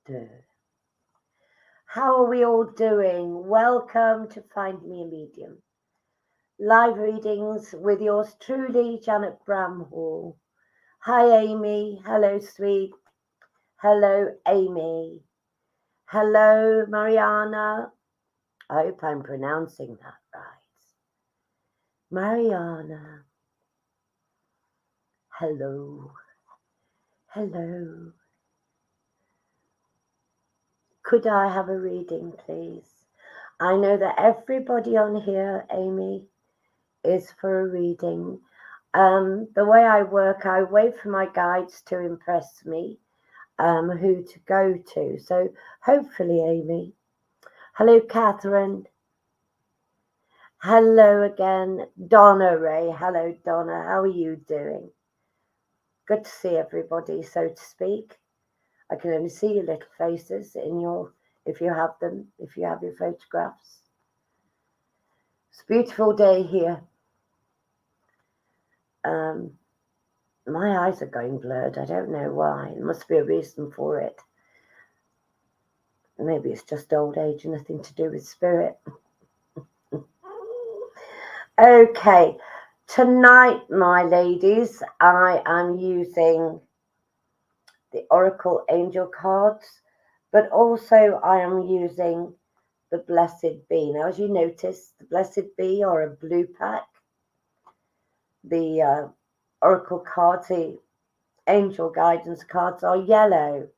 do. How are we all doing? Welcome to Find Me a Medium. Live readings with yours truly, Janet Bramhall. Hi, Amy. Hello, sweet. Hello, Amy. Hello, Mariana. I hope I'm pronouncing that right. Mariana. Hello. Hello. Could I have a reading, please? I know that everybody on here, Amy, is for a reading. The way I work, I wait for my guides to impress me, who to go to. So hopefully, Amy. Hello, Catherine. Hello again, Donna Ray. Hello, Donna. How are you doing? Good to see everybody, so to speak. I can only see your little faces if you have them, if you have your photographs. It's a beautiful day here. My eyes are going blurred. I don't know why. There must be a reason for it. Maybe it's just old age, nothing to do with spirit. Okay, tonight, my ladies, I am using the Oracle Angel cards, but also I am using the Blessed Bee. Now, as you notice, the Blessed Bee are a blue pack. The Oracle cards, the Angel Guidance cards are yellow.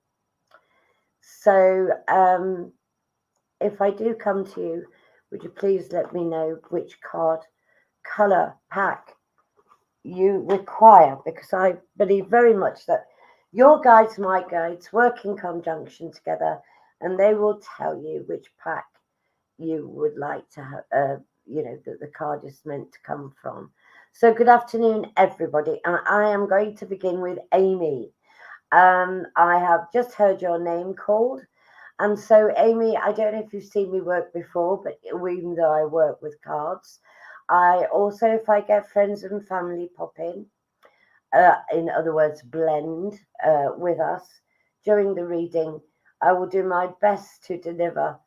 So if I do come to you, would you please let me know which color pack you require, because I believe very much that your guides, my guides, work in conjunction together, and they will tell you which pack you would like to have, that the card is meant to come from. So good afternoon, everybody. And I am going to begin with Amy. I have just heard your name called. And so, Amy, I don't know if you've seen me work before, but even though I work with cards, I also, if I get friends and family pop in other words, blend with us during the reading, I will do my best to deliver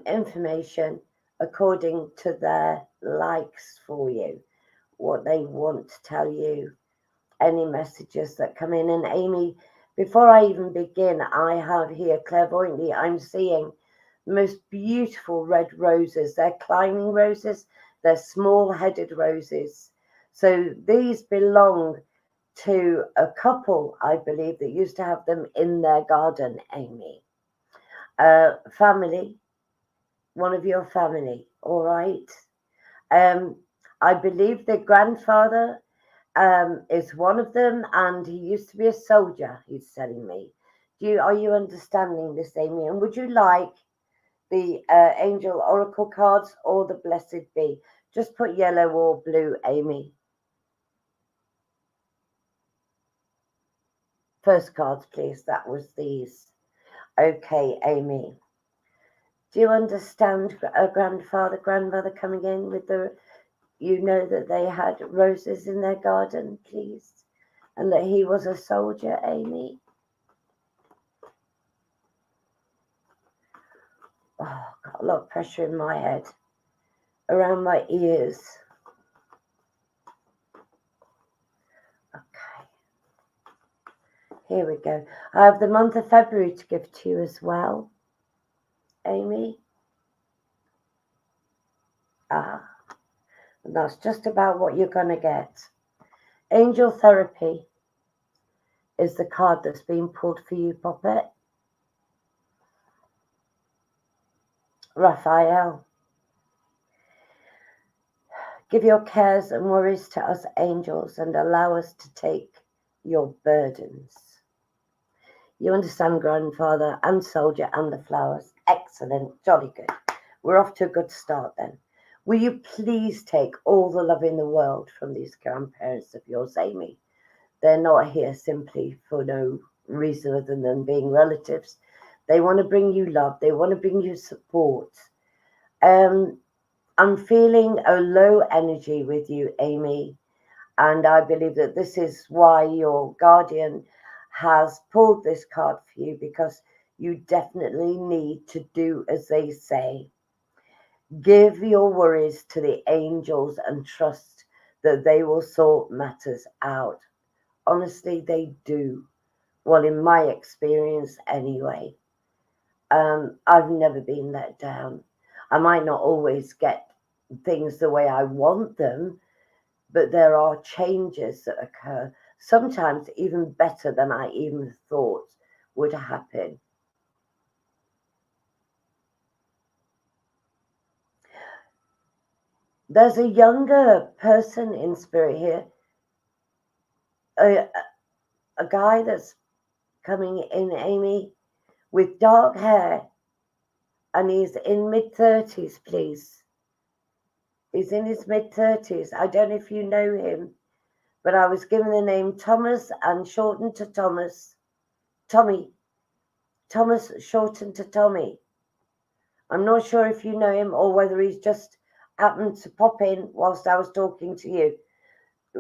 information according to their likes for you, what they want to tell you, any messages that come in. And Amy, before I even begin, I have here clairvoyantly, I'm seeing the most beautiful red roses. They're climbing roses. They're small-headed roses. So these belong to a couple, I believe, that used to have them in their garden, Amy. Family, one of your family, all right? I believe the grandfather is one of them, and he used to be a soldier, he's telling me. Are you understanding this, Amy? And would you like the Angel Oracle cards or the Blessed Bee? Just put yellow or blue, Amy. First cards, please. That was these. Okay, Amy. Do you understand a grandmother coming in with that they had roses in their garden, please? And that he was a soldier, Amy? Oh, got a lot of pressure in my head, around my ears. Okay. Here we go. I have the month of February to give to you as well, Amy. And that's just about what you're going to get. Angel Therapy is the card that's been pulled for you, Puppet. Raphael. Give your cares and worries to us angels and allow us to take your burdens. You understand, grandfather and soldier and the flowers. Excellent. Jolly good. We're off to a good start then. Will you please take all the love in the world from these grandparents of yours, Amy? They're not here simply for no reason other than being relatives. They want to bring you love. They want to bring you support. I'm feeling a low energy with you, Amy. And I believe that this is why your guardian has pulled this card for you, because You definitely need to do as they say. Give your worries to the angels and trust that they will sort matters out. Honestly, they do. Well, in my experience, anyway. I've never been let down. I might not always get things the way I want them, but there are changes that occur, sometimes even better than I even thought would happen. There's a younger person in spirit here, a, a guy that's coming in, Amy, with dark hair, and he's in mid-30s, please. He's in his mid-30s. I don't know if you know him, but I was given the name Thomas and shortened to Thomas. Tommy. Thomas shortened to Tommy. I'm not sure if you know him or whether he's just happened to pop in whilst I was talking to you.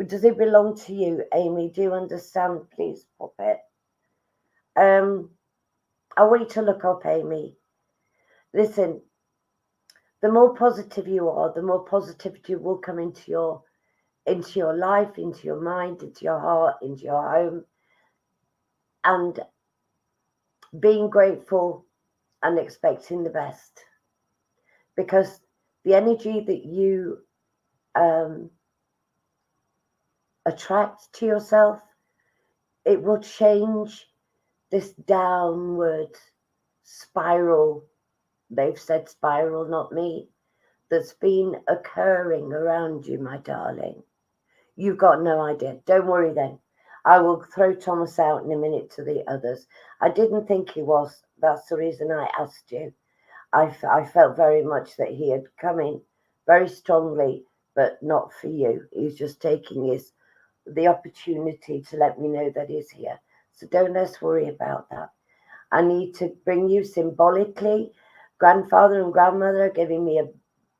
Does it belong to you, Amy? Do you understand? Please pop it. I'll wait to look up, Amy. Listen, the more positive you are, the more positivity will come into your life, into your mind, into your heart, into your home. And being grateful and expecting the best. Because the energy that you attract to yourself, it will change this downward spiral. They've said spiral, not me. That's been occurring around you, my darling. You've got no idea. Don't worry then. I will throw Thomas out in a minute to the others. I didn't think he was. That's the reason I asked you. I felt very much that he had come in very strongly, but not for you. He's just taking the opportunity to let me know that he's here. So don't let's worry about that. I need to bring you symbolically. Grandfather and grandmother are giving me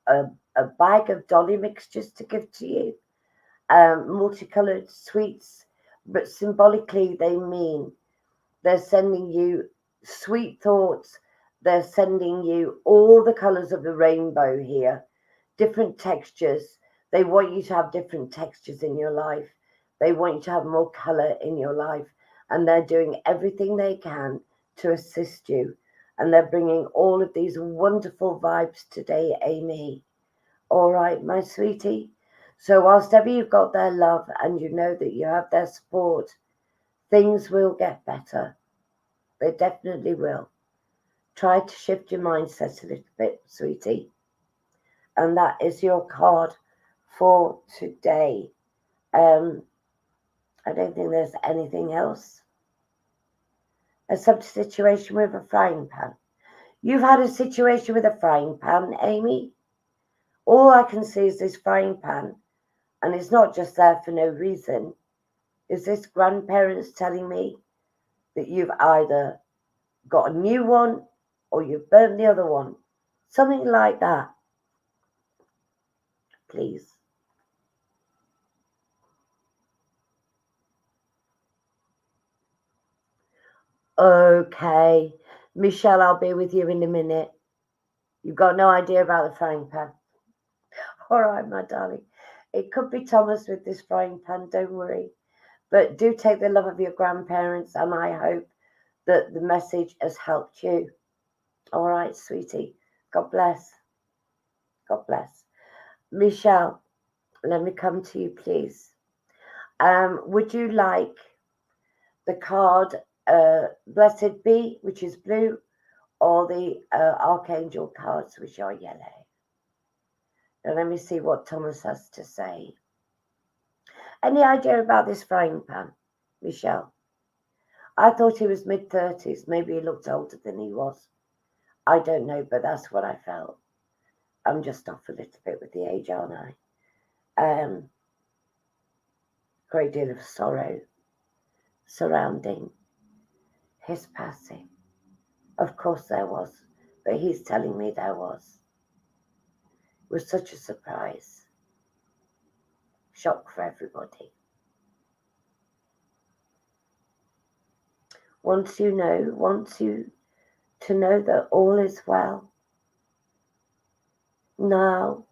a bag of dolly mixtures to give to you, multicolored sweets, but symbolically they mean they're sending you sweet thoughts. They're sending you all the colors of the rainbow here, different textures. They want you to have different textures in your life. They want you to have more color in your life. And they're doing everything they can to assist you. And they're bringing all of these wonderful vibes today, Amy. All right, my sweetie. So whilst ever you've got their love and you know that you have their support, things will get better. They definitely will. Try to shift your mindset a little bit, sweetie. And that is your card for today. I don't think there's anything else. A situation with a frying pan. You've had a situation with a frying pan, Amy. All I can see is this frying pan, and it's not just there for no reason. Is this grandparents telling me that you've either got a new one or you've burnt the other one? Something like that. Please. Okay. Michelle, I'll be with you in a minute. You've got no idea about the frying pan. All right, my darling. It could be Thomas with this frying pan, don't worry. But do take the love of your grandparents, and I hope that the message has helped you. All right, sweetie. God bless. God bless. Michelle, let me come to you, please. Would you like the card Blessed Be, which is blue, or the Archangel cards, which are yellow? Now let me see what Thomas has to say. Any idea about this frying pan, Michelle? I thought he was mid-30s. Maybe he looked older than he was. I don't know, but that's what I felt. I'm just off a little bit with the age, aren't I? Great deal of sorrow surrounding his passing. Of course there was, but he's telling me there was. It was such a surprise. Shock for everybody. Once you know, once you to know that all is well now,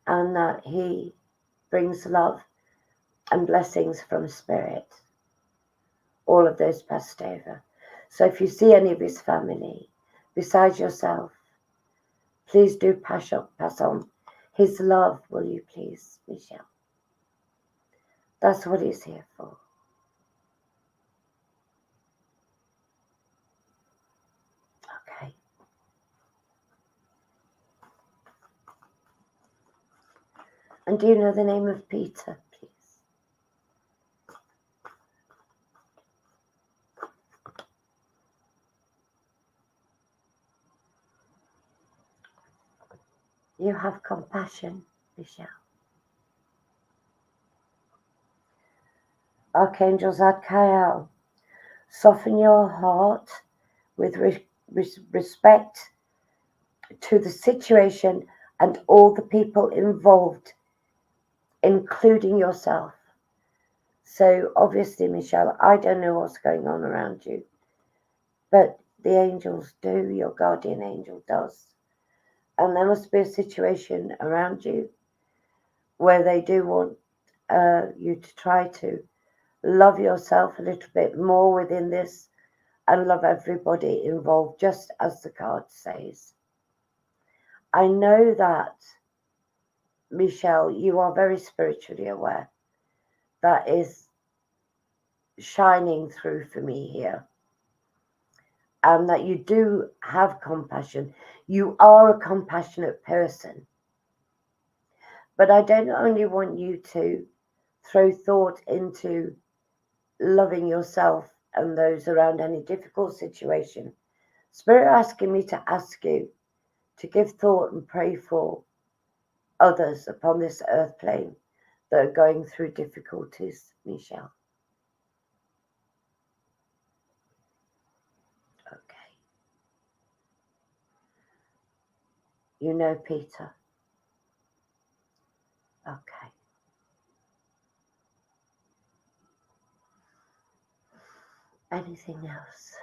and that he brings love and blessings from Spirit. All of those passed over. So if you see any of his family besides yourself, please do pass on his love, will you please, Michelle? That's what he's here for. Okay. And do you know the name of Peter, please? You have compassion, Michelle. Archangel Zadkiel, soften your heart with respect to the situation and all the people involved, including yourself. So obviously, Michelle, I don't know what's going on around you, but the angels do, your guardian angel does. And there must be a situation around you where they do want you to try to love yourself a little bit more within this and love everybody involved, just as the card says. I know that, Michelle, you are very spiritually aware. That is shining through for me here. And that you do have compassion. You are a compassionate person. But I don't only want you to throw thought into loving yourself and those around any difficult situation. Spirit asking me to ask you to give thought and pray for others upon this earth plane that are going through difficulties, Michelle. Okay. You know Peter. Okay. Anything else?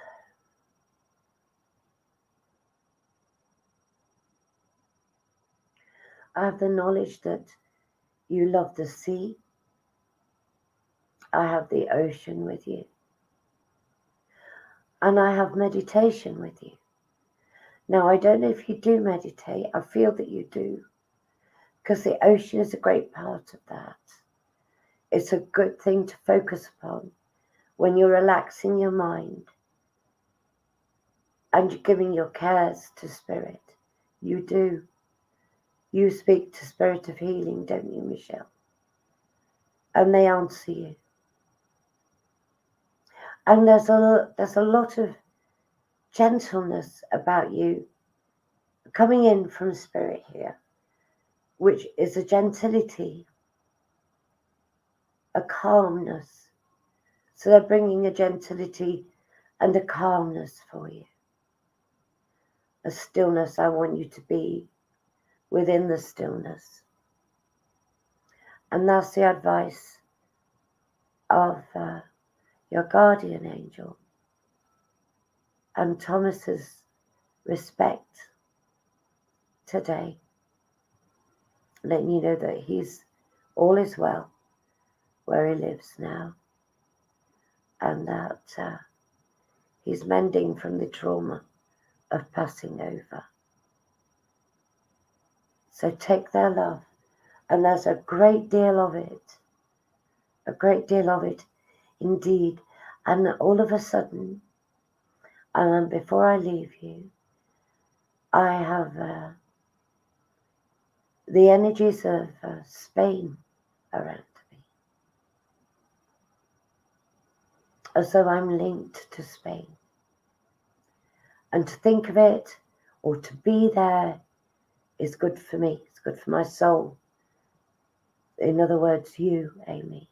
I have the knowledge that you love the sea. I have the ocean with you. And I have meditation with you. Now, I don't know if you do meditate. I feel that you do, because the ocean is a great part of that. It's a good thing to focus upon when you're relaxing your mind and you're giving your cares to Spirit. You do. You speak to Spirit of Healing, don't you, Michelle? And they answer you. And there's a lot of gentleness about you coming in from Spirit here, which is a gentility, a calmness. So they're bringing a gentility and a calmness for you. A stillness. I want you to be within the stillness. And that's the advice of your guardian angel and Thomas's respect today, letting you know that he's all is well where he lives now, and that he's mending from the trauma of passing over. So take their love, and there's a great deal of it indeed. And all of a sudden, before I leave you, I have the energies of Spain around me, as though I'm linked to Spain. And to think of it, or to be there, is good for me. It's good for my soul. In other words, you, Amy.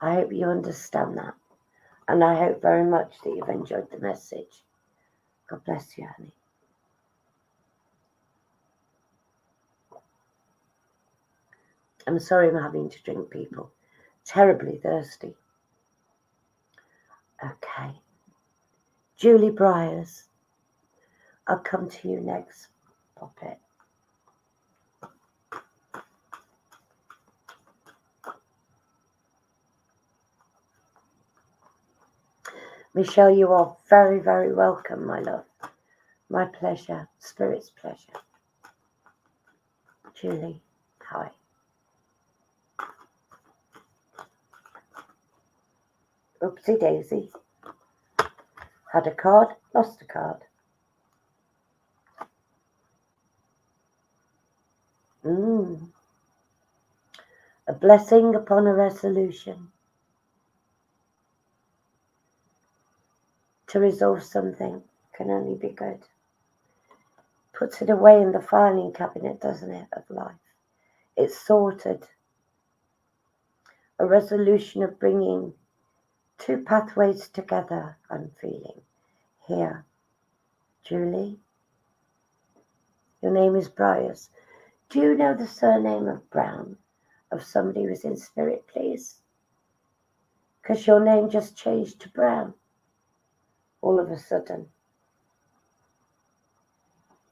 I hope you understand that. And I hope very much that you've enjoyed the message. God bless you, honey. I'm sorry I'm having to drink, people. Terribly thirsty. Okay. Julie Briers. I'll come to you next, Puppet. Michelle, you are very, very welcome, my love. My pleasure. Spirit's pleasure. Julie, hi. Oopsie daisy. Had a card, lost a card. A blessing upon a resolution. To resolve something can only be good. Puts it away in the filing cabinet, doesn't it, of life? It's sorted. A resolution of bringing two pathways together, I'm feeling. Here. Julie? Your name is Briars. Do you know the surname of Brown? Of somebody who's in spirit, please? Because your name just changed to Brown. All of a sudden.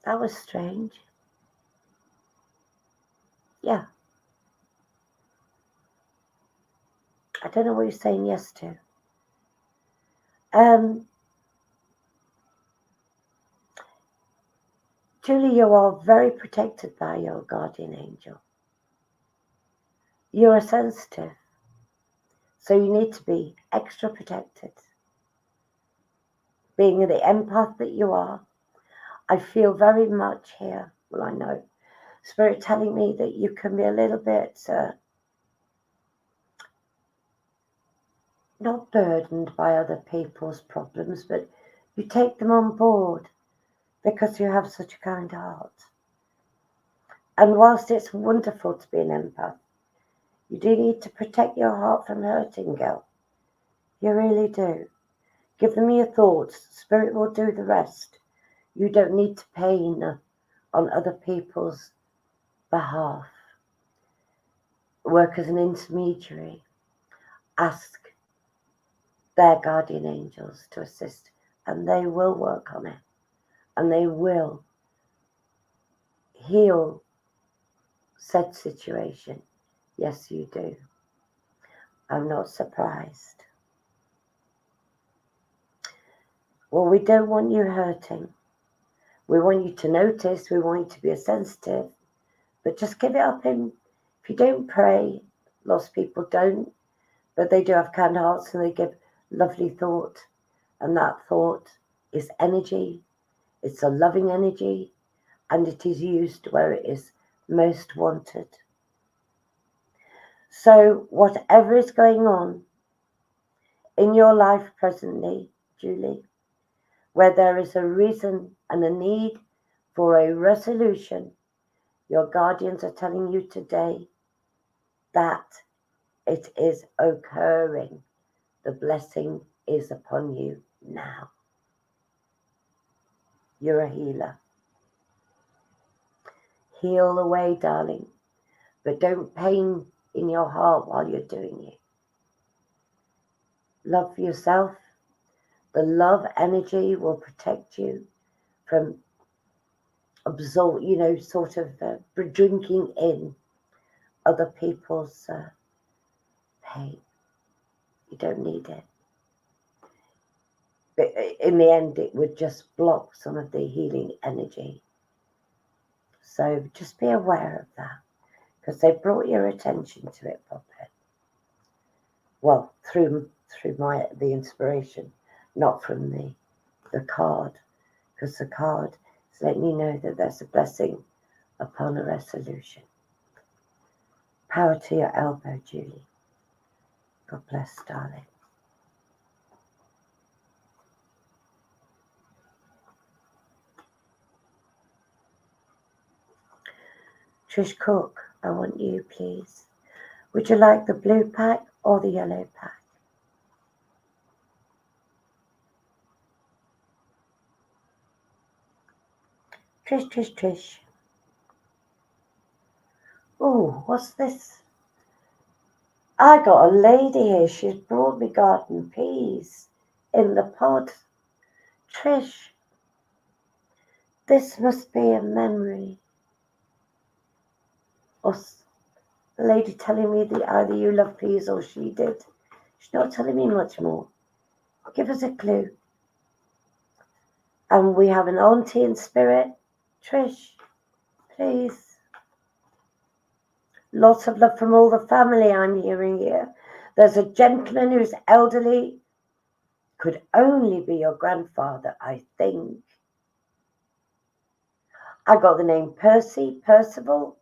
That was strange. Yeah. I don't know what you're saying yes to. Julie, you are very protected by your guardian angel. You're sensitive, so you need to be extra protected. Being the empath that you are, I feel very much here, well, I know, Spirit telling me that you can be a little bit not burdened by other people's problems, but you take them on board because you have such a kind heart. And whilst it's wonderful to be an empath, you do need to protect your heart from hurting, girl. You really do. Give them your thoughts. Spirit will do the rest. You don't need to pain on other people's behalf. Work as an intermediary. Ask their guardian angels to assist, and they will work on it. And they will heal said situation. Yes, you do. I'm not surprised. Well, we don't want you hurting. We want you to notice. We want you to be sensitive. But just give it up in. If you don't pray, lost people don't, but they do have kind hearts and they give lovely thought. And that thought is energy. It's a loving energy. And it is used where it is most wanted. So whatever is going on in your life presently, Julie, where there is a reason and a need for a resolution, your guardians are telling you today that it is occurring. The blessing is upon you now. You're a healer. Heal away, darling, but don't pain in your heart while you're doing it. Love yourself. The love energy will protect you from drinking in other people's pain. You don't need it. But in the end, it would just block some of the healing energy. So just be aware of that, because they brought your attention to it, Puppet. Well, through the inspiration, not from the card, because the card is letting you know that there's a blessing upon a resolution. Power to your elbow, Julie. God bless, darling. Trish Cook, I want you, please. Would you like the blue pack or the yellow pack? Trish. Oh, what's this? I got a lady here. She's brought me garden peas in the pod. Trish, This must be a memory. Or the lady telling me that either you love peas or she did. She's not telling me much more. Give us a clue. And we have an auntie in spirit. Trish, please. Lots of love from all the family I'm hearing here. There's a gentleman who's elderly. Could only be your grandfather, I think. I got the name Percival,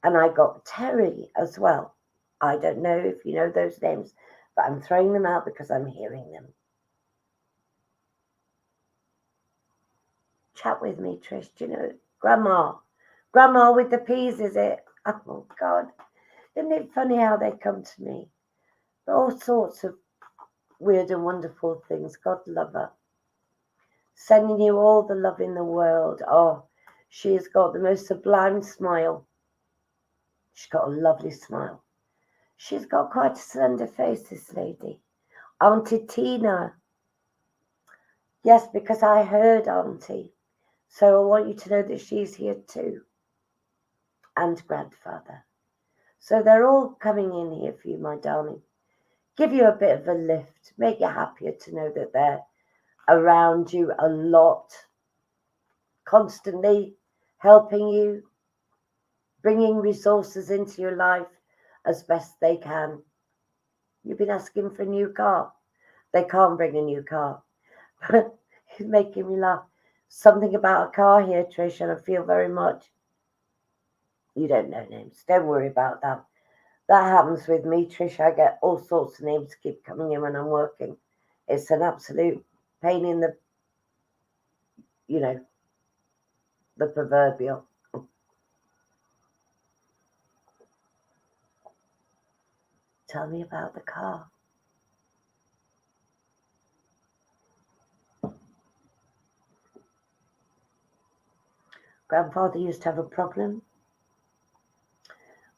and I got Terry as well. I don't know if you know those names, but I'm throwing them out because I'm hearing them. Chat with me, Trish. Do you know Grandma? Grandma with the peas, is it? Oh, God. Isn't it funny how they come to me? All sorts of weird and wonderful things. God love her. Sending you all the love in the world. Oh, she has got the most sublime smile. She's got a lovely smile. She's got quite a slender face, this lady. Auntie Tina. Yes, because I heard Auntie. So I want you to know that she's here too. And grandfather. So they're all coming in here for you, my darling. Give you a bit of a lift. Make you happier to know that they're around you a lot. Constantly helping you. Bringing resources into your life as best they can. You've been asking for a new car. They can't bring a new car. It's making me laugh. Something about a car here, Trish, and I feel very much. You don't know names. Don't worry about that. That happens with me, Trish. I get all sorts of names keep coming in when I'm working. It's an absolute pain in the, the proverbial. Tell me about the car. Grandfather used to have a problem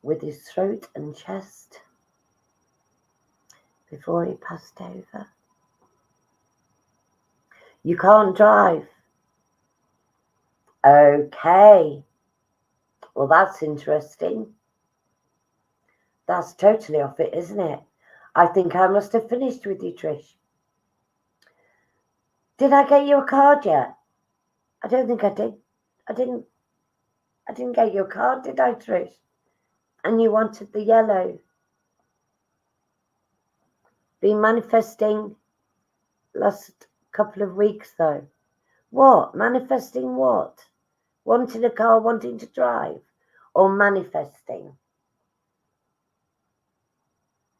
with his throat and chest before he passed over. You can't drive. Okay. Well, that's interesting. That's totally off it, isn't it? I think I must have finished with you, Trish. Did I get you a card yet? I don't think I did. I didn't get your card, did I, Trish? And you wanted the yellow. Been manifesting last couple of weeks, though. What? Manifesting what? Wanting a car, wanting to drive? Or manifesting?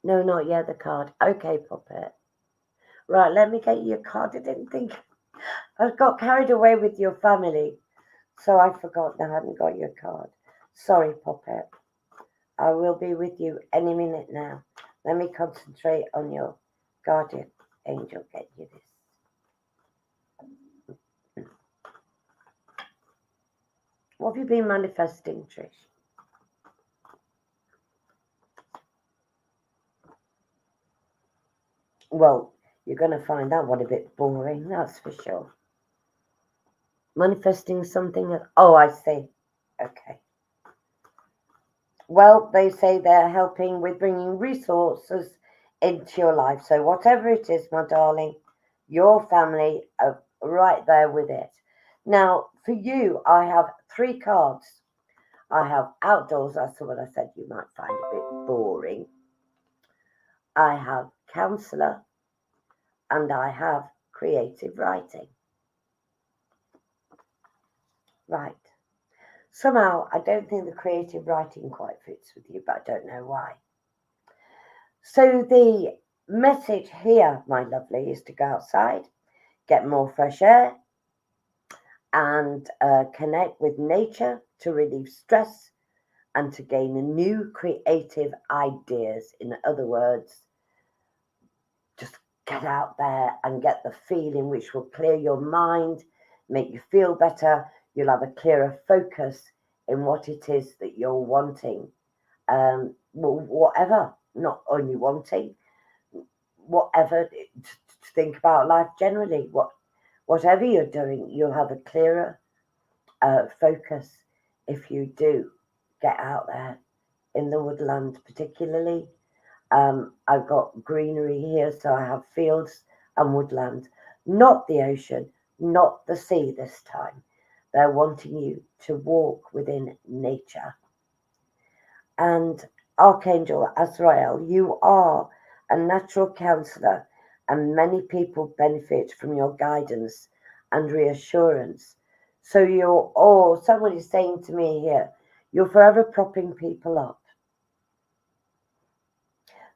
No, not yet, the card. Okay, Puppet. Right, let me get you a card. I didn't think... I got carried away with your family. So I forgot I hadn't got your card. Sorry, Puppet. I will be with you any minute now. Let me concentrate on your guardian angel. Get you this. What have you been manifesting, Trish? Well, you're going to find that one a bit boring, that's for sure. Manifesting something. Oh, I see. Okay. Well, they say they're helping with bringing resources into your life. So whatever it is, my darling, your family are right there with it. Now, for you, I have 3 cards. I have outdoors. That's what I said you might find a bit boring. I have counselor. And I have creative writing. Right. Somehow, I don't think the creative writing quite fits with you, but I don't know why. So the message here, my lovely, is to go outside, get more fresh air, and connect with nature to relieve stress and to gain new creative ideas. In other words, just get out there and get the feeling which will clear your mind, make you feel better. You'll have a clearer focus in what it is that you're wanting. Whatever, not only wanting, whatever, to think about life generally. Whatever you're doing, you'll have a clearer focus if you do get out there in the woodland particularly. I've got greenery here, so I have fields and woodland, not the ocean, not the sea this time. They're wanting you to walk within nature. And Archangel Azrael, you are a natural counselor, and many people benefit from your guidance and reassurance. So someone is saying to me here, you're forever propping people up,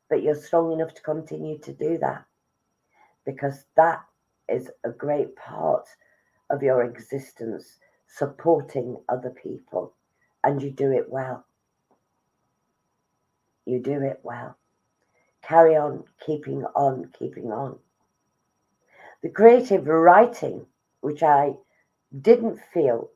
but you're strong enough to continue to do that, because that is a great part of your existence, supporting other people, and you do it well. You do it well. Carry on, keeping on, keeping on. The creative writing, which I didn't feel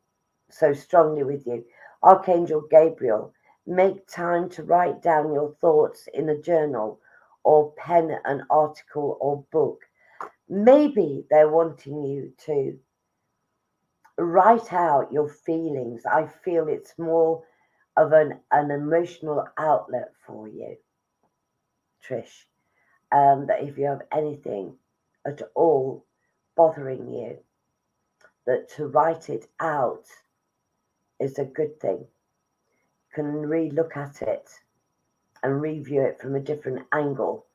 so strongly with you, Archangel Gabriel, make time to write down your thoughts in a journal or pen an article or book. Maybe they're wanting you to write out your feelings. I feel it's more of an emotional outlet for you, Trish. That if you have anything at all bothering you, that to write it out is a good thing. You can re-look at it and review it from a different angle,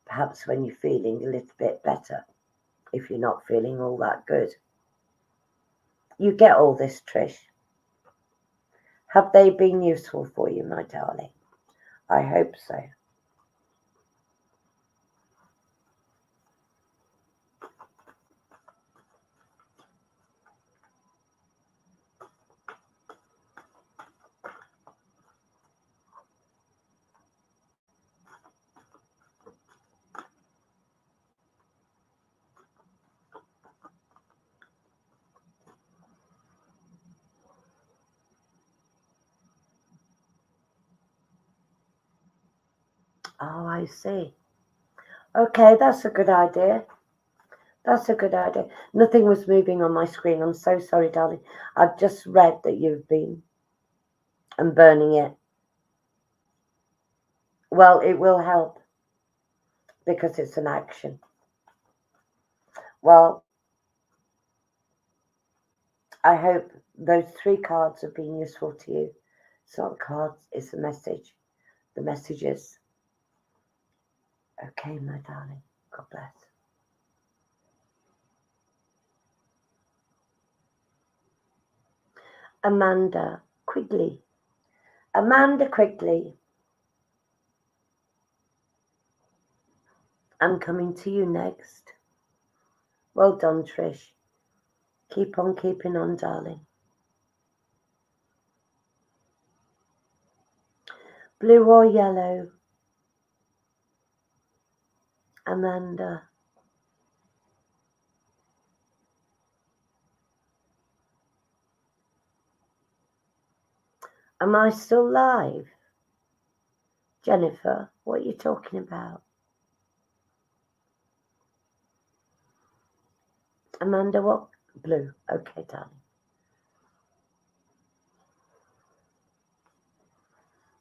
perhaps when you're feeling a little bit better, if you're not feeling all that good. You get all this, Trish. Have they been useful for you, my darling? I hope so. Oh, I see. Okay, that's a good idea. That's a good idea. Nothing was moving on my screen. I'm so sorry, darling. I've just read that you've been and burning it. Well, it will help because it's an action. Well, I hope those 3 cards have been useful to you. It's not cards, it's a message. The message is, okay, my darling. God bless. Amanda Quigley. Amanda Quigley. I'm coming to you next. Well done, Trish. Keep on keeping on, darling. Blue or yellow? Amanda. Am I still live? Jennifer, what are you talking about? Amanda, what? Blue. Okay, darling.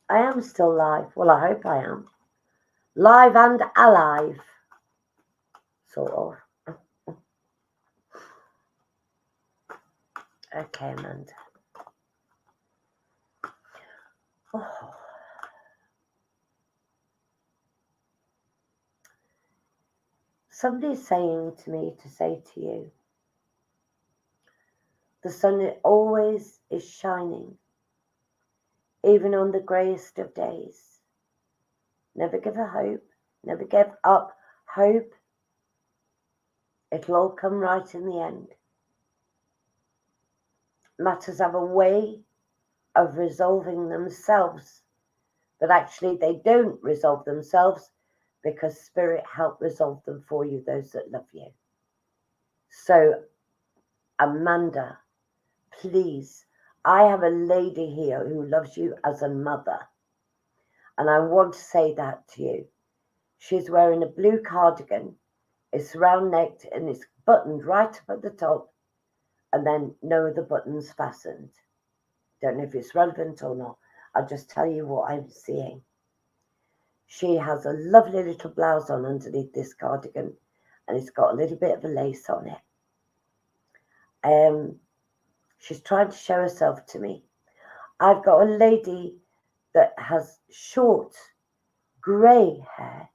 I am still live. Well, I hope I am. Live and alive. Sort of. Okay, Amanda. Oh. Somebody's saying to me to say to you, the sun always is shining, even on the greyest of days. Never give up hope. Never give up hope. It'll all come right in the end. Matters have a way of resolving themselves, but actually they don't resolve themselves because Spirit help resolve them for you, those that love you. So, Amanda, please, I have a lady here who loves you as a mother, and I want to say that to you. She's wearing a blue cardigan. It's round necked and it's buttoned right up at the top, and then no other buttons fastened. Don't know if it's relevant or not. I'll just tell you what I'm seeing. She has a lovely little blouse on underneath this cardigan, and it's got a little bit of a lace on it. She's trying to show herself to me. I've got a lady that has short grey hair,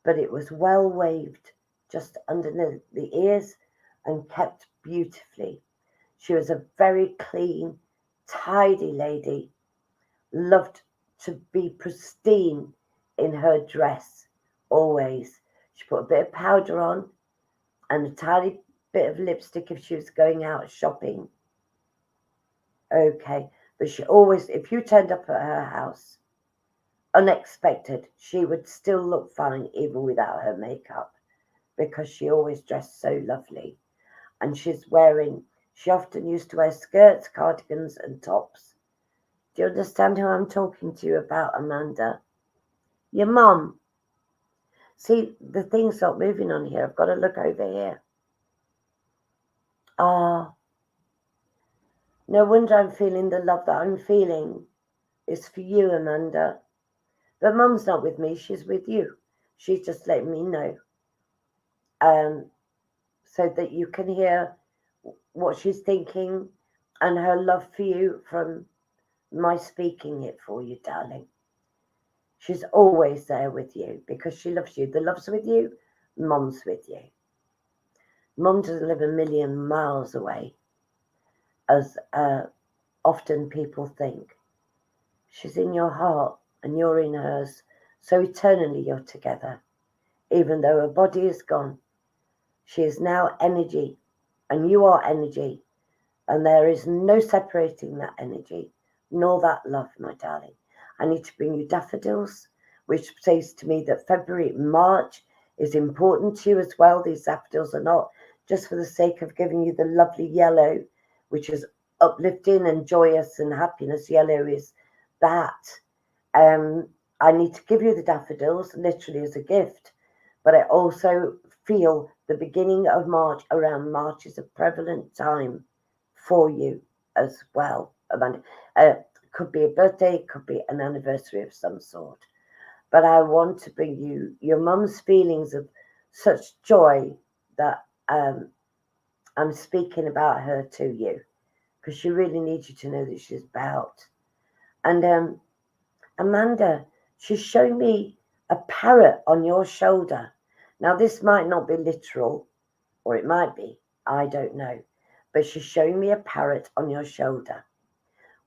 but it was well waved just underneath the ears and kept beautifully. She was a very clean, tidy lady, loved to be pristine in her dress, always. She put a bit of powder on and a tiny bit of lipstick if she was going out shopping. Okay, but she always, if you turned up at her house, unexpected, she would still look fine even without her makeup, because she always dressed so lovely. And she often used to wear skirts, cardigans and tops. Do you understand who I'm talking to you about, Amanda? Your mum. See, the thing's not moving on here. I've got to look over here. No wonder I'm feeling the love that I'm feeling. It's for you, Amanda. But Mum's not with me. She's with you. She's just letting me know. So that you can hear what she's thinking and her love for you from my speaking it for you, darling. She's always there with you because she loves you. The love's with you, Mum's with you. Mum doesn't live a million miles away, as often people think. She's in your heart and you're in hers, so eternally you're together. Even though her body is gone, she is now energy, and you are energy, and there is no separating that energy, nor that love, my darling. I need to bring you daffodils, which says to me that February, March is important to you as well. These daffodils are not just for the sake of giving you the lovely yellow, which is uplifting and joyous and happiness. Yellow is that. I need to give you the daffodils literally as a gift, but I also feel the beginning of March, around March, is a prevalent time for you as well, Amanda. Could be a birthday, could be an anniversary of some sort. But I want to bring you your mum's feelings of such joy that I'm speaking about her to you, because she really needs you to know that she's about. And Amanda, she's showing me a parrot on your shoulder. Now, this might not be literal, or it might be, I don't know. But she's showing me a parrot on your shoulder.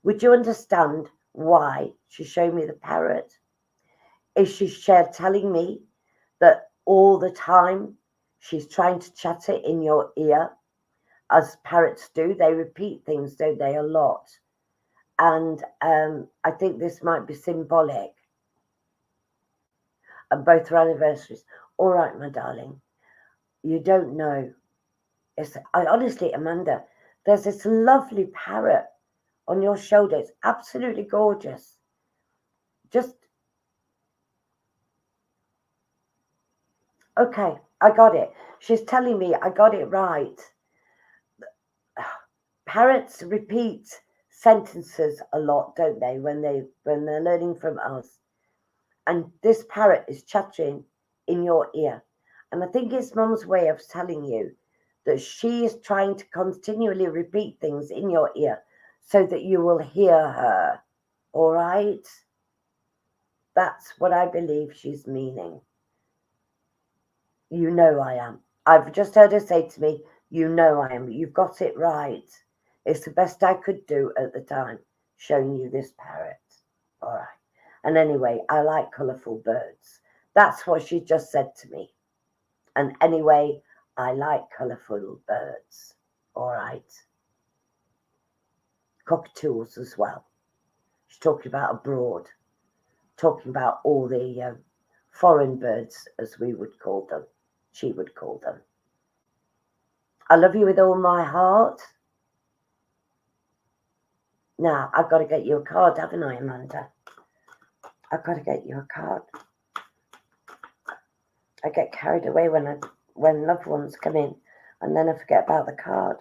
Would you understand why she's showing me the parrot? Is she telling me that all the time she's trying to chatter in your ear, as parrots do? They repeat things, don't they, a lot? And I think this might be symbolic of both her anniversaries. All right, my darling, you don't know. Honestly, Amanda, there's this lovely parrot on your shoulder. It's absolutely gorgeous. Okay, I got it. She's telling me I got it right. Parrots repeat sentences a lot, don't they, when they're learning from us? And this parrot is chattering in your ear. And I think it's Mum's way of telling you that she is trying to continually repeat things in your ear so that you will hear her. All right? That's what I believe she's meaning. You know I am. I've just heard her say to me, you know I am. You've got it right. It's the best I could do at the time, showing you this parrot. All right. And anyway, I like colourful birds. That's what she just said to me. And anyway, I like colourful birds. All right. Cockatoos as well. She's talking about abroad. Talking about all the foreign birds, as we would call them. She would call them. I love you with all my heart. Now, I've got to get you a card, haven't I, Amanda? I've got to get you a card. I get carried away when loved ones come in, and then I forget about the card.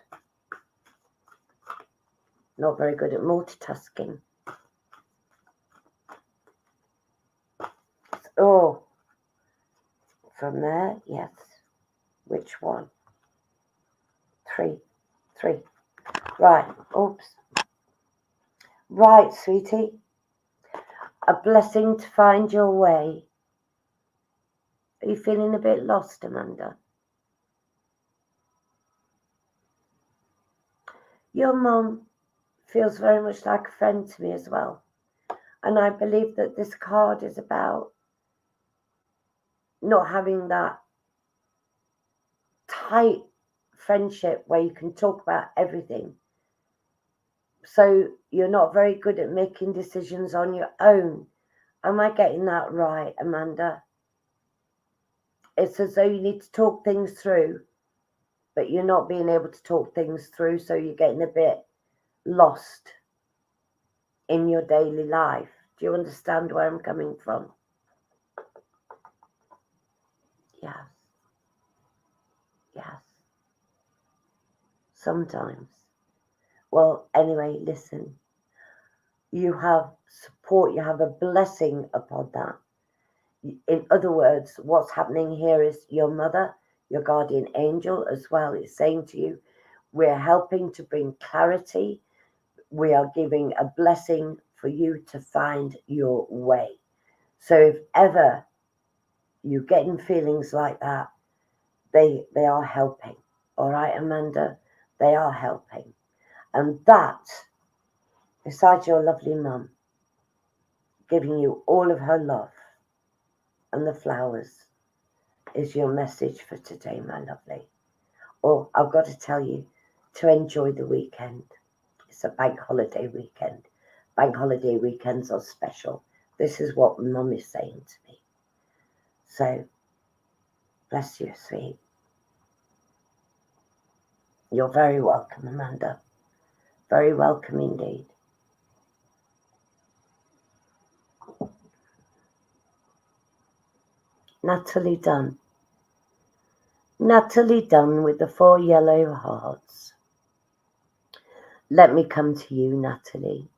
Not very good at multitasking. Oh, from there, yes. Which one? Three. Right, oops. Right, sweetie. A blessing to find your way. Are you feeling a bit lost, Amanda? Your mum feels very much like a friend to me as well. And I believe that this card is about not having that tight friendship where you can talk about everything. So you're not very good at making decisions on your own. Am I getting that right, Amanda? It's as though you need to talk things through, but you're not being able to talk things through, so you're getting a bit lost in your daily life. Do you understand where I'm coming from? Yes. Sometimes. Well, anyway, listen. You have support, you have a blessing upon that. In other words, what's happening here is your mother, your guardian angel as well, is saying to you, we're helping to bring clarity. We are giving a blessing for you to find your way. So if ever you're getting feelings like that, they are helping. All right, Amanda? They are helping. And that, besides your lovely mum, giving you all of her love and the flowers, is your message for today, my lovely. Oh, I've got to tell you to enjoy the weekend. It's a bank holiday weekend. Bank holiday weekends are special. This is what mum is saying to me. So, bless you, sweet. You're very welcome, Amanda. Very welcome indeed. Natalie Dunn. Natalie Dunn with the 4 yellow hearts. Let me come to you, Natalie.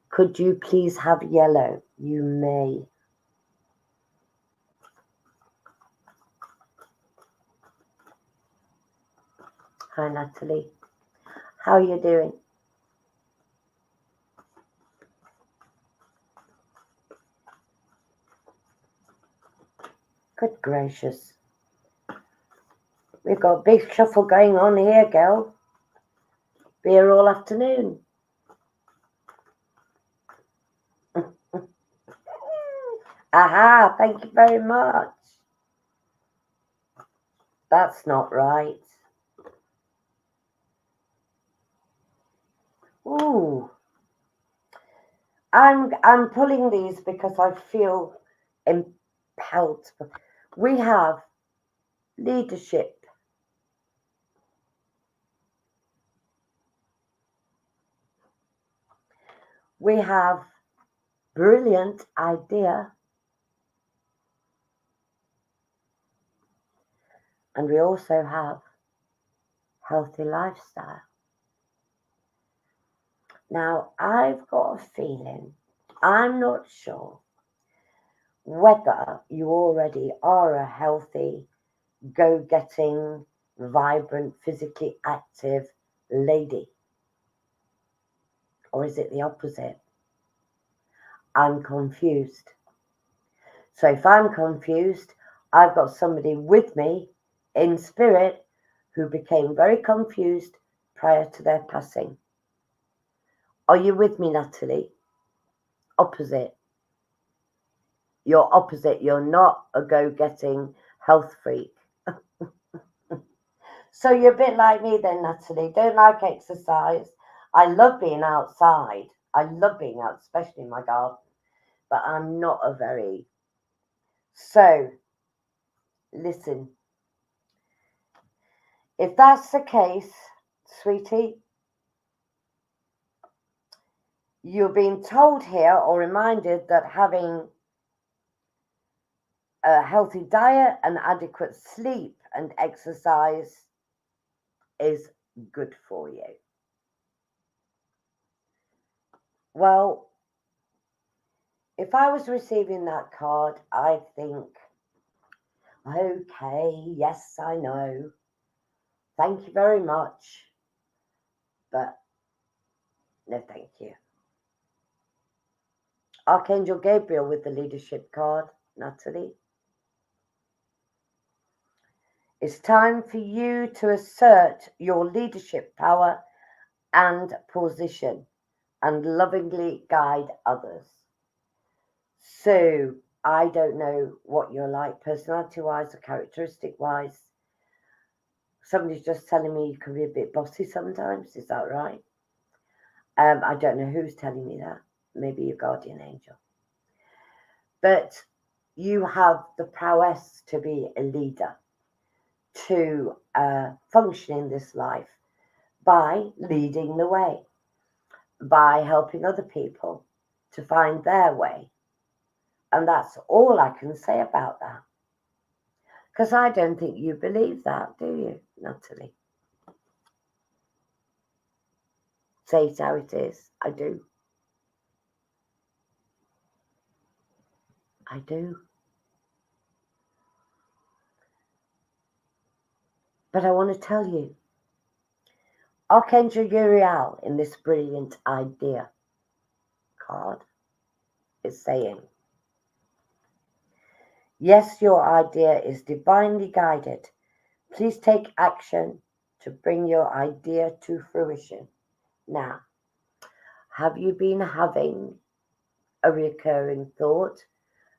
Could you please have yellow? You may. Hi, Natalie. How are you doing? Good gracious. We've got a big shuffle going on here, girl. Be here all afternoon. Aha, thank you very much. That's not right. Ooh. I'm pulling these because I feel impelled. We have leadership. We have brilliant idea. And we also have healthy lifestyle. Now, I've got a feeling, I'm not sure whether you already are a healthy, go-getting, vibrant, physically active lady. Or is it the opposite? I'm confused. So if I'm confused, I've got somebody with me in spirit who became very confused prior to their passing. Are you with me, Natalie? Opposite. You're opposite. You're not a go-getting health freak. So you're a bit like me then, Natalie. Don't like exercise. I love being outside. I love being out, especially in my garden. But I'm not a very... So, listen. If that's the case, sweetie, you're being told here or reminded that having a healthy diet and adequate sleep and exercise is good for you. Well, if I was receiving that card, I'd think, okay, yes, I know. Thank you very much. But no, thank you. Archangel Gabriel with the leadership card, Natalie. It's time for you to assert your leadership power and position and lovingly guide others. So, I don't know what you're like personality-wise or characteristic-wise. Somebody's just telling me you can be a bit bossy sometimes. Is that right? I don't know who's telling me that. Maybe your guardian angel. But you have the prowess to be a leader, to function in this life by leading the way, by helping other people to find their way. And that's all I can say about that. Because I don't think you believe that, do you, Natalie? Say it how it is. I do. I do. But I want to tell you, Archangel Uriel in this brilliant idea card is saying, yes, your idea is divinely guided. Please take action to bring your idea to fruition. Now, have you been having a recurring thought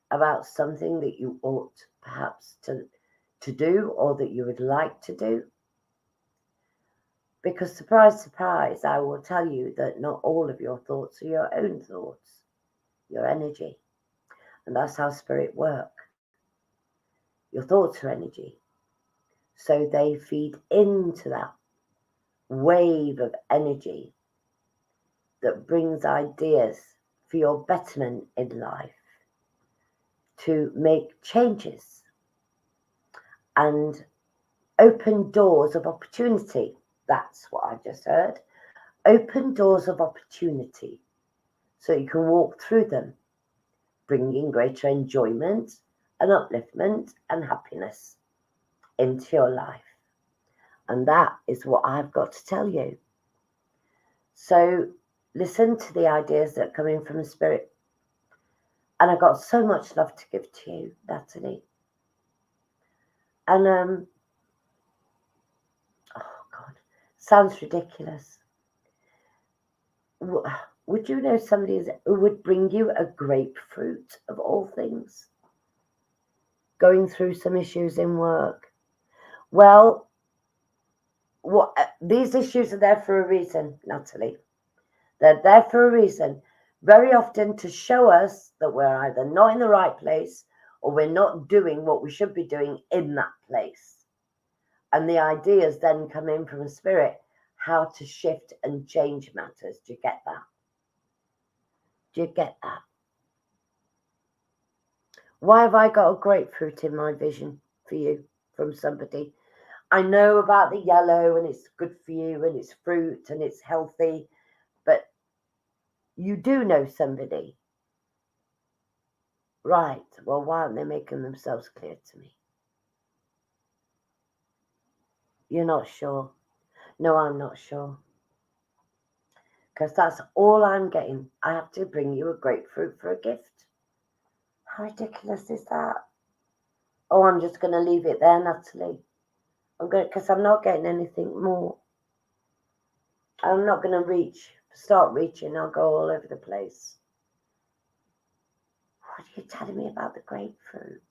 about something that you ought perhaps to do or that you would like to do? Because surprise, surprise, I will tell you that not all of your thoughts are your own thoughts, your energy. And that's how spirit work. Your thoughts are energy. So they feed into that wave of energy that brings ideas for your betterment in life, to make changes and open doors of opportunity. That's what I just heard. Open doors of opportunity so you can walk through them, bringing greater enjoyment and upliftment and happiness into your life. And that is what I've got to tell you. So listen to the ideas that are coming from the spirit. And I've got so much love to give to you, Natalie. And, oh God, sounds ridiculous. Would you know somebody who would bring you a grapefruit of all things? Going through some issues in work. Well, these issues are there for a reason, Natalie. They're there for a reason. Very often to show us that we're either not in the right place or we're not doing what we should be doing in that place. And the ideas then come in from spirit, how to shift and change matters. Do you get that? Do you get that? Why have I got a grapefruit in my vision for you from somebody? I know about the yellow and it's good for you and it's fruit and it's healthy, but you do know somebody. Right, well, why aren't they making themselves clear to me? You're not sure? No, I'm not sure. Because that's all I'm getting. I have to bring you a grapefruit for a gift. How ridiculous is that? Oh, I'm just going to leave it there, Natalie. Because I'm not getting anything more. I'm not going to start reaching. I'll go all over the place. What are you telling me about the grapefruit?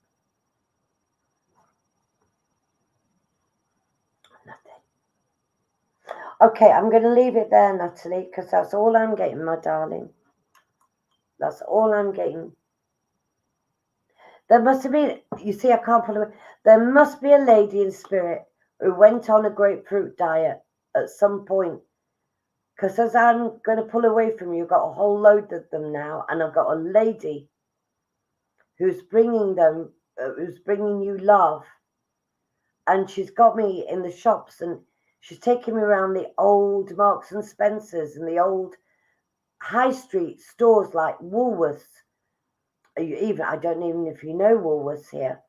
Nothing. Okay, I'm going to leave it there, Natalie, because that's all I'm getting, my darling. That's all I'm getting. There must have been, you see, I can't pull away. There must be a lady in spirit who went on a grapefruit diet at some point. Because as I'm going to pull away from you, I've got a whole load of them now. And I've got a lady who's bringing you love. And she's got me in the shops and she's taking me around the old Marks and Spencers and the old high street stores like Woolworths. I don't even know if you know Woolworths here.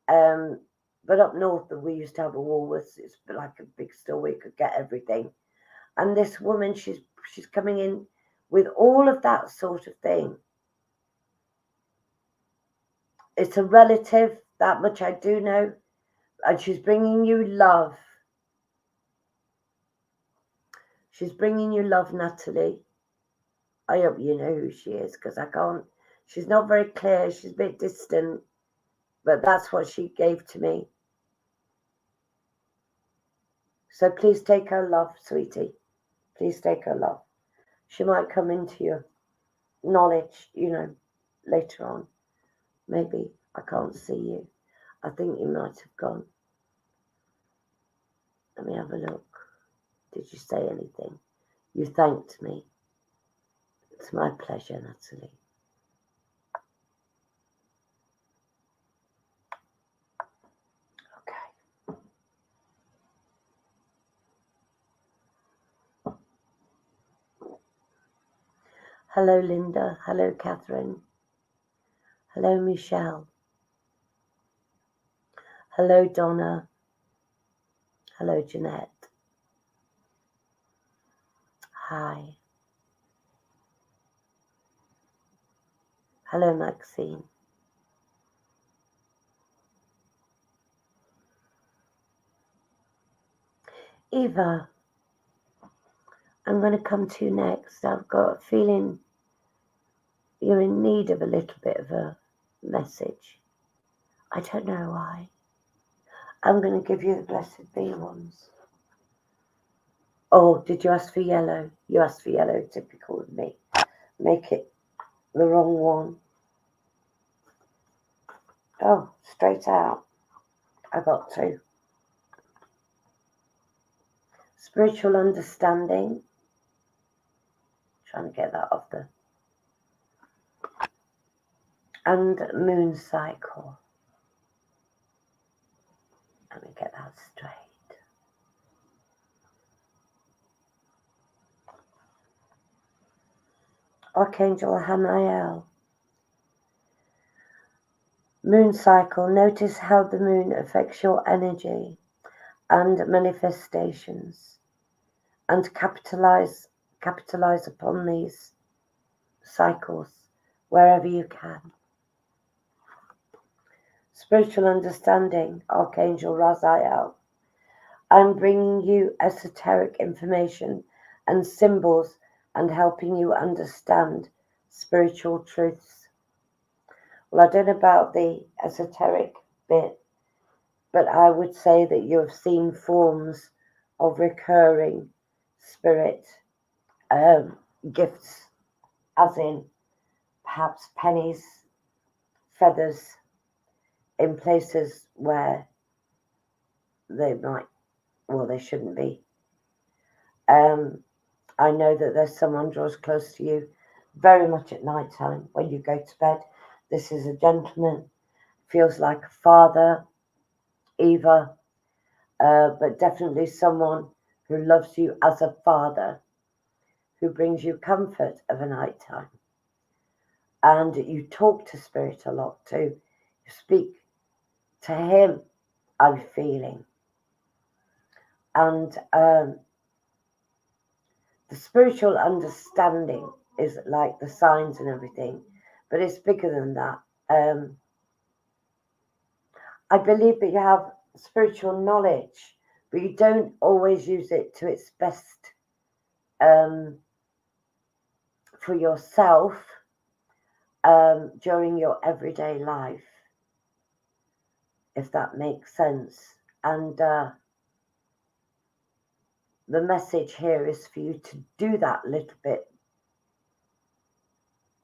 But up north, we used to have a Woolworths. It's like a big store where you could get everything. And this woman, she's coming in with all of that sort of thing. It's a relative, that much I do know. And she's bringing you love. She's bringing you love, Natalie. I hope you know who she is, because I can't. She's not very clear. She's a bit distant. But that's what she gave to me. So please take her love, sweetie. Please take her love. She might come into your knowledge, later on. Maybe. I can't see you. I think you might have gone. Let me have a look. Did you say anything? You thanked me. It's my pleasure, Natalie. Okay. Hello, Linda. Hello, Catherine. Hello, Michelle. Hello, Donna. Hello, Jeanette. Hi. Hello, Maxine. Eva, I'm going to come to you next. I've got a feeling you're in need of a little bit of a message. I don't know why. I'm going to give you the blessed be ones. Oh, did you ask for yellow? You asked for yellow, typical of me. Make it the wrong one. Oh, straight out. I got two. Spiritual understanding. Trying to get that off the. And moon cycle. Let me get that straight. Archangel Hanael. Moon cycle. Notice how the moon affects your energy and manifestations, and capitalize upon these cycles wherever you can. Spiritual understanding, Archangel Raziel. I'm bringing you esoteric information and symbols and helping you understand spiritual truths. Well, I don't know about the esoteric bit, but I would say that you have seen forms of recurring spirit gifts, as in perhaps pennies, feathers, in places where they shouldn't be. I know that there's someone draws close to you very much at night time when you go to bed. This is a gentleman, feels like a father, Eva, but definitely someone who loves you as a father, who brings you comfort of a night time. And you talk to spirit a lot too. You speak to him, I'm feeling. And the spiritual understanding is like the signs and everything, but it's bigger than that. I believe that you have spiritual knowledge, but you don't always use it to its best for yourself during your everyday life, if that makes sense. And the message here is for you to do that little bit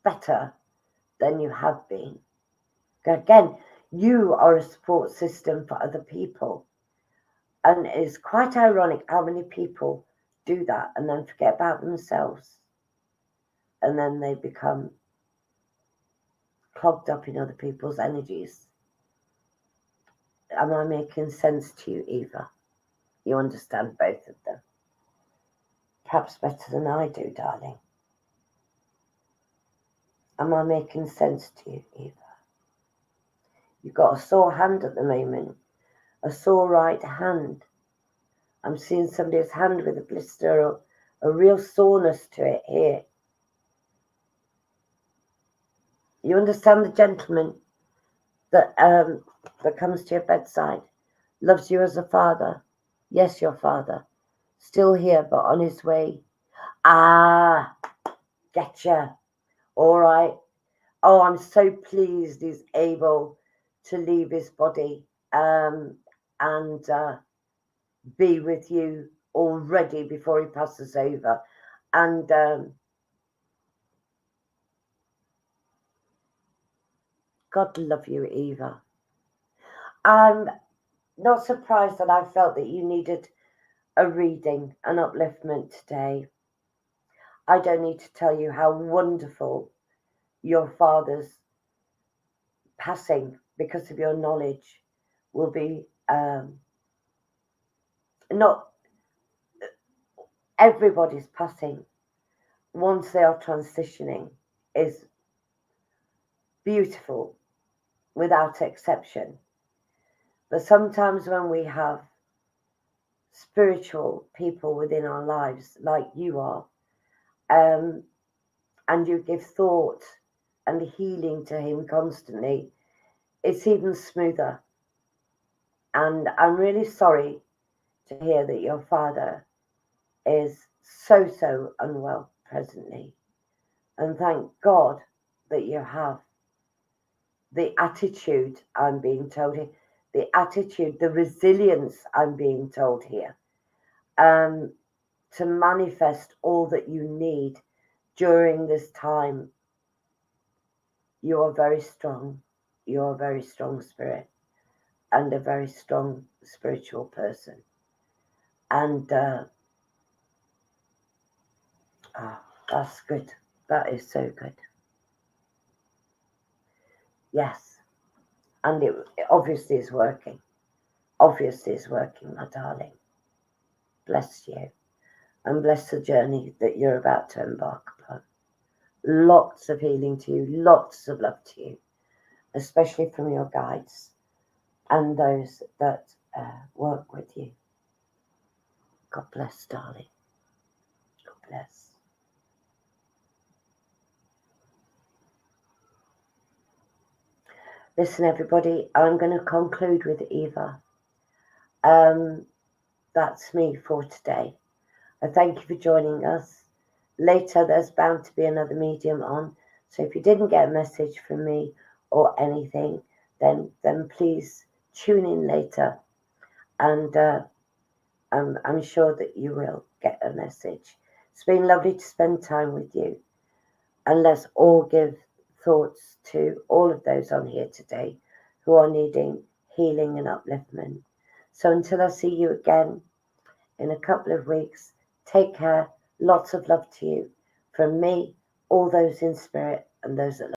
better than you have been. Again, you are a support system for other people. And it's quite ironic how many people do that and then forget about themselves. And then they become clogged up in other people's energies. Am I making sense to you, Eva? You understand both of them. Perhaps better than I do, darling. Am I making sense to you, Eva? You've got a sore hand at the moment, a sore right hand. I'm seeing somebody's hand with a blister or a real soreness to it here. You understand the gentleman that comes to your bedside, loves you as a father. Yes, your father. Still here, but on his way. Ah, getcha. All right. Oh, I'm so pleased he's able to leave his body and be with you already before he passes over. And God love you, Eva. I'm not surprised that I felt that you needed a reading, an upliftment today. I don't need to tell you how wonderful your father's passing because of your knowledge will be. Not everybody's passing once they are transitioning is beautiful without exception. But sometimes when we have spiritual people within our lives, like you are, and you give thought and healing to him constantly, it's even smoother. And I'm really sorry to hear that your father is so unwell presently. And thank God that you have the attitude, I'm being told here, the attitude, the resilience, I'm being told here, to manifest all that you need during this time. You are very strong. You are a very strong spirit and a very strong spiritual person. And that's good. That is so good. Yes. And it obviously is working. Obviously is working, my darling. Bless you. And bless the journey that you're about to embark upon. Lots of healing to you. Lots of love to you. Especially from your guides and those that work with you. God bless, darling. God bless. Listen, everybody, I'm going to conclude with Eva. That's me for today. I thank you for joining us. Later, there's bound to be another medium on. So if you didn't get a message from me or anything, then please tune in later. And I'm sure that you will get a message. It's been lovely to spend time with you. And let's all give thoughts to all of those on here today who are needing healing and upliftment. So until I see you again in a couple of weeks, take care. Lots of love to you from me, all those in spirit and those that love.